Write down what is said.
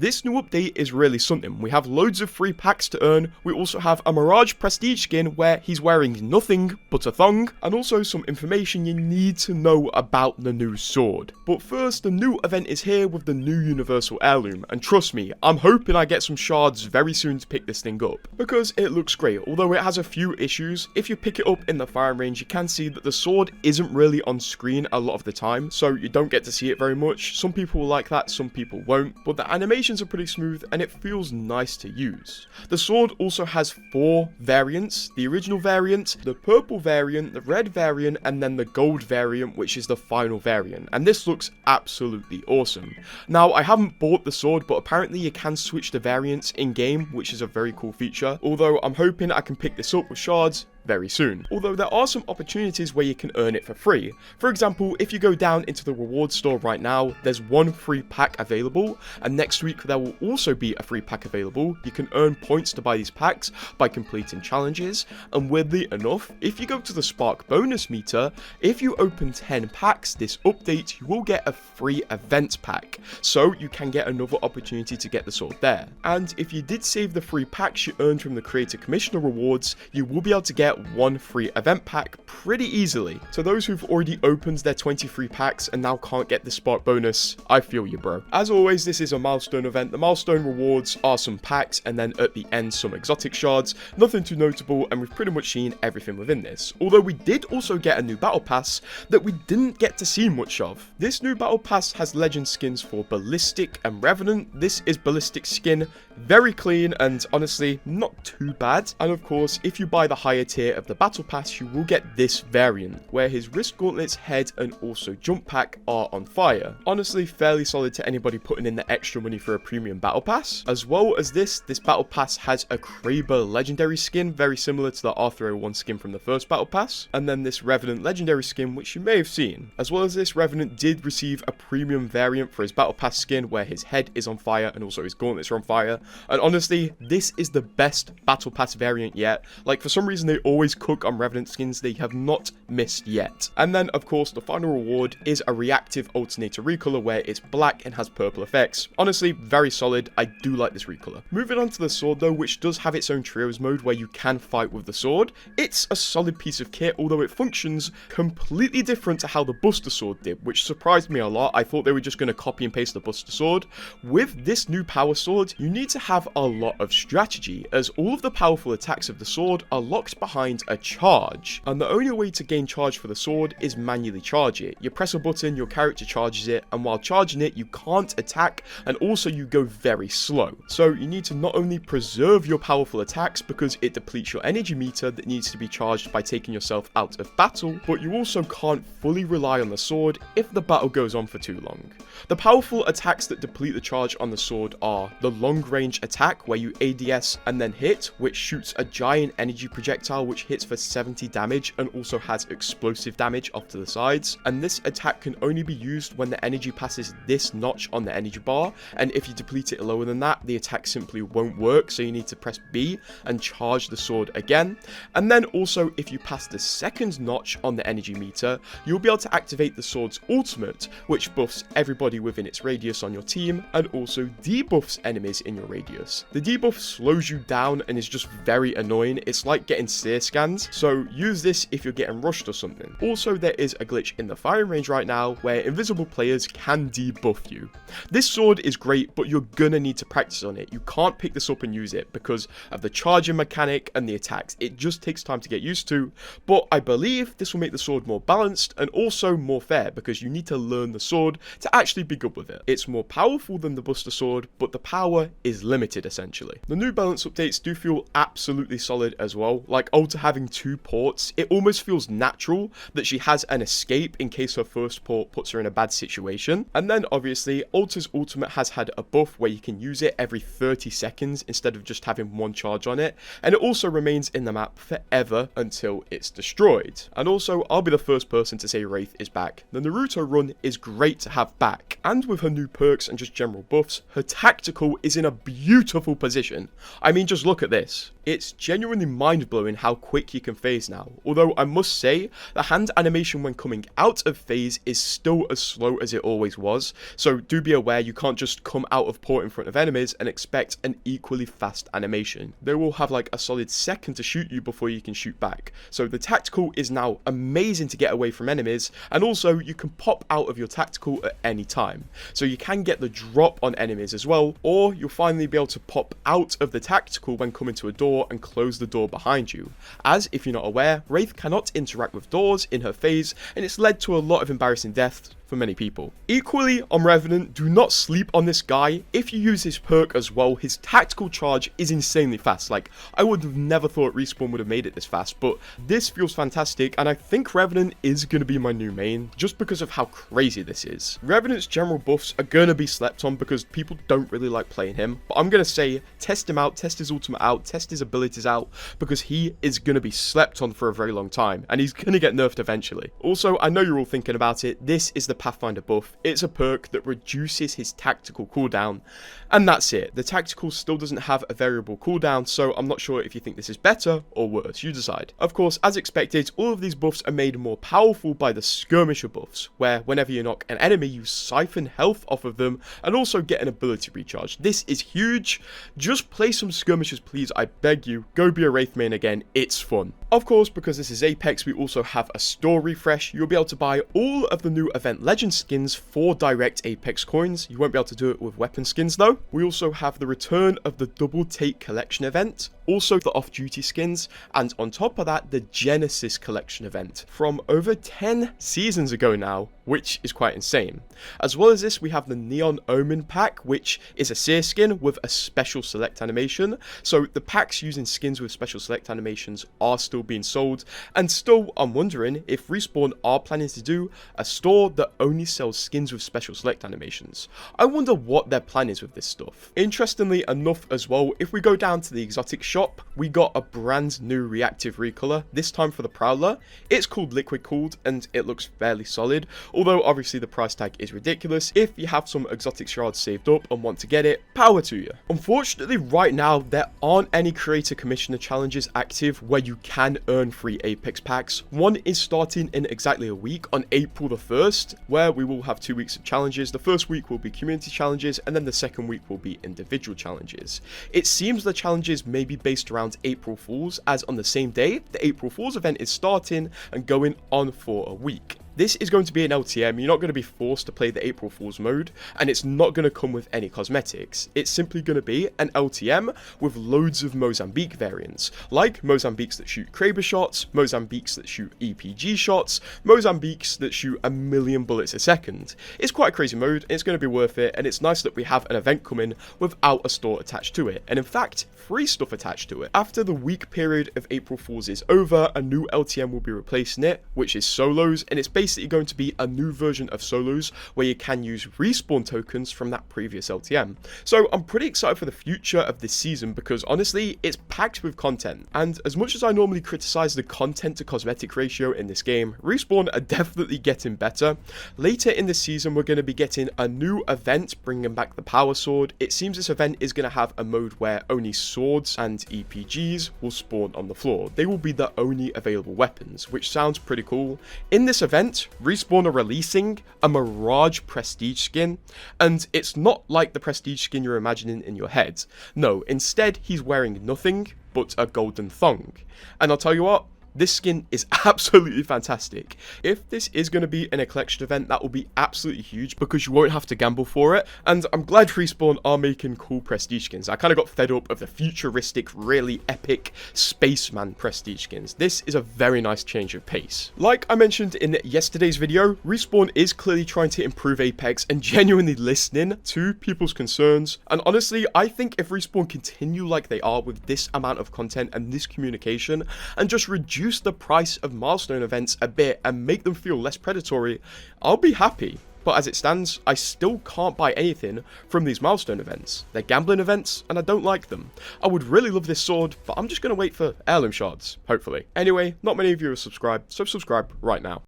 This new update is really something. We have loads of free packs to earn. We also have a Mirage Prestige skin where he's wearing nothing but a thong, and also some information you need to know about the new sword. But first, the new event is here with the new Universal Heirloom, and trust me, I'm hoping I get some shards very soon to pick this thing up, because it looks great. Although it has a few issues, if you pick it up in the firing range, you can see that the sword isn't really on screen a lot of the time, so you don't get to see it very much. Some people will like that, some people won't, but the animations are pretty smooth and it feels nice to use. The sword also has 4 variants: the original variant, the purple variant, the red variant, and then the gold variant, which is the final variant, and this looks absolutely awesome. Now, I haven't bought the sword, but apparently you can switch the variants in game, which is a very cool feature, although I'm hoping I can pick this up with shards very soon. Although there are some opportunities where you can earn it for free. For example, if you go down into the reward store right now, there's 1 free pack available, and next week there will also be a free pack available. You can earn points to buy these packs by completing challenges, and weirdly enough, if you go to the Spark bonus meter, if you open 10 packs this update, you will get a free event pack, so you can get another opportunity to get the sword there. And if you did save the free packs you earned from the Creator Commissioner rewards, you will be able to get 1 free event pack pretty easily. So those who've already opened their 20 free packs and now can't get the Spark bonus, I feel you, bro. As always, this is a milestone event. The milestone rewards are some packs and then at the end some exotic shards. Nothing too notable, and we've pretty much seen everything within this. Although we did also get a new battle pass that we didn't get to see much of. This new battle pass has legend skins for Ballistic and Revenant. This is Ballistic skin, very clean and honestly not too bad. And of course, if you buy the higher tier of the battle pass, you will get this variant where his wrist gauntlets, head, and also jump pack are on fire. Honestly, fairly solid to anybody putting in the extra money for a premium battle pass. As well as this battle pass has a Kraber legendary skin, very similar to the R301 skin from the first battle pass, and then this Revenant legendary skin, which you may have seen. As well as this, Revenant did receive a premium variant for his battle pass skin where his head is on fire and also his gauntlets are on fire. And honestly, this is the best battle pass variant yet. Like, for some reason they always cook on Revenant skins, they have not missed yet. And then of course the final reward is a reactive alternator recolor where it's black and has purple effects. Honestly, very solid. I do like this recolor. Moving on to the sword though, which does have its own trios mode where you can fight with the sword. It's a solid piece of kit, although it functions completely different to how the Buster sword did, which surprised me a lot. I thought they were just going to copy and paste the Buster sword. With this new power sword, you need to have a lot of strategy, as all of the powerful attacks of the sword are locked behind a charge, and the only way to gain charge for the sword is manually charge it. You press a button, your character charges it, and while charging it you can't attack, and also you go very slow. So you need to not only preserve your powerful attacks because it depletes your energy meter that needs to be charged by taking yourself out of battle, but you also can't fully rely on the sword if the battle goes on for too long. The powerful attacks that deplete the charge on the sword are the long range attack where you ADS and then hit, which shoots a giant energy projectile which hits for 70 damage and also has explosive damage off to the sides, and this attack can only be used when the energy passes this notch on the energy bar, and if you deplete it lower than that, the attack simply won't work, so you need to press B and charge the sword again. And then also, if you pass the second notch on the energy meter, you'll be able to activate the sword's ultimate, which buffs everybody within its radius on your team and also debuffs enemies in your radius. The debuff slows you down and is just very annoying. It's like getting sear scans, so use this if you're getting rushed or something. Also, there is a glitch in the firing range right now where invisible players can debuff you. This sword is great, but you're gonna need to practice on it. You can't pick this up and use it because of the charging mechanic and the attacks. It just takes time to get used to, but I believe this will make the sword more balanced and also more fair because you need to learn the sword to actually be good with it. It's more powerful than the Buster sword, but the power is limited essentially. The new balance updates do feel absolutely solid as well. Like Ulta having 2 ports, it almost feels natural that she has an escape in case her first port puts her in a bad situation. And then obviously Ulta's ultimate has had a buff where you can use it every 30 seconds instead of just having 1 charge on it, and it also remains in the map forever until it's destroyed. And also, I'll be the first person to say Wraith is back. The Naruto run is great to have back, and with her new perks and just general buffs, her tactical is in a beautiful position. I mean, just look at this. It's genuinely mind-blowing how quick you can phase now, although I must say the hand animation when coming out of phase is still as slow as it always was, so do be aware you can't just come out of port in front of enemies and expect an equally fast animation. They will have like a solid second to shoot you before you can shoot back, so the tactical is now amazing to get away from enemies, and also you can pop out of your tactical at any time, so you can get the drop on enemies as well, or you'll finally be able to pop out of the tactical when coming to a door and close the door behind you, as if you're not aware, Wraith cannot interact with doors in her phase, and it's led to a lot of embarrassing deaths for many people. Equally, on Revenant, do not sleep on this guy. If you use his perk as well, his tactical charge is insanely fast. Like, I would have never thought Respawn would have made it this fast, but this feels fantastic, and I think Revenant is going to be my new main, just because of how crazy this is. Revenant's general buffs are going to be slept on because people don't really like playing him, but I'm going to say test him out, test his ultimate out, test his abilities out, because he is going to be slept on for a very long time, and he's going to get nerfed eventually. Also, I know you're all thinking about it, this is the Pathfinder buff. It's a perk that reduces his tactical cooldown, and that's it. The tactical still doesn't have a variable cooldown, so I'm not sure if you think this is better or worse, you decide. Of course, as expected, all of these buffs are made more powerful by the skirmisher buffs, where whenever you knock an enemy, you siphon health off of them and also get an ability recharge. This is huge. Just play some skirmishers, please, I beg you. Go be a Wraith main again, it's fun. Of course, because this is Apex, we also have a store refresh. You'll be able to buy all of the new event legend skins for direct Apex coins. You won't be able to do it with weapon skins though. We also have the return of the double take collection event, also the off-duty skins, and on top of that, the Genesis collection event from over 10 seasons ago now, which is quite insane. As well as this, we have the Neon Omen pack, which is a seer skin with a special select animation. So the packs using skins with special select animations are still being sold, and still I'm wondering if Respawn are planning to do a store that only sells skins with special select animations. I wonder what their plan is with this stuff. Interestingly enough as well, if we go down to the exotic shop, we got a brand new reactive recolor, this time for the Prowler. It's called Liquid Cooled and it looks fairly solid, although obviously the price tag is ridiculous. If you have some exotic shards saved up and want to get it, power to you. Unfortunately right now there aren't any creator commissioner challenges active where you can earn free Apex packs. One is starting in exactly a week on April the 1st, where we will have 2 weeks of challenges. The first week will be community challenges and then the second week will be individual challenges. It seems the challenges may be based around April Fools, as on the same day the April Fools event is starting and going on for a week. This is going to be an LTM, you're not going to be forced to play the April Fool's mode, and it's not going to come with any cosmetics. It's simply going to be an LTM with loads of Mozambique variants, like Mozambiques that shoot Kraber shots, Mozambiques that shoot EPG shots, Mozambiques that shoot 1,000,000 bullets a second. It's quite a crazy mode, and it's going to be worth it, and it's nice that we have an event coming without a store attached to it, and in fact, free stuff attached to it. After the week period of April Fools is over, a new LTM will be replacing it, which is solos, and it's basically going to be a new version of solos where you can use respawn tokens from that previous LTM. So I'm pretty excited for the future of this season because honestly it's packed with content, and as much as I normally criticize the content to cosmetic ratio in this game, Respawn are definitely getting better. Later in the season we're going to be getting a new event bringing back the power sword. It seems this event is going to have a mode where only swords and EPGs will spawn on the floor. They will be the only available weapons, which sounds pretty cool. In this event, Respawn are releasing a Mirage Prestige skin, and it's not like the Prestige skin you're imagining in your head. No, instead he's wearing nothing but a golden thong. And I'll tell you what, this skin is absolutely fantastic. If this is going to be in a collection event, that will be absolutely huge because you won't have to gamble for it. And I'm glad Respawn are making cool prestige skins. I kind of got fed up of the futuristic, really epic spaceman prestige skins. This is a very nice change of pace. Like I mentioned in yesterday's video, Respawn is clearly trying to improve Apex and genuinely listening to people's concerns. And honestly, I think if Respawn continue like they are with this amount of content and this communication and just reduce the price of milestone events a bit and make them feel less predatory, I'll be happy. But as it stands, I still can't buy anything from these milestone events. They're gambling events, and I don't like them. I would really love this sword, but I'm just going to wait for heirloom shards, hopefully. Anyway, not many of you are subscribed, so subscribe right now.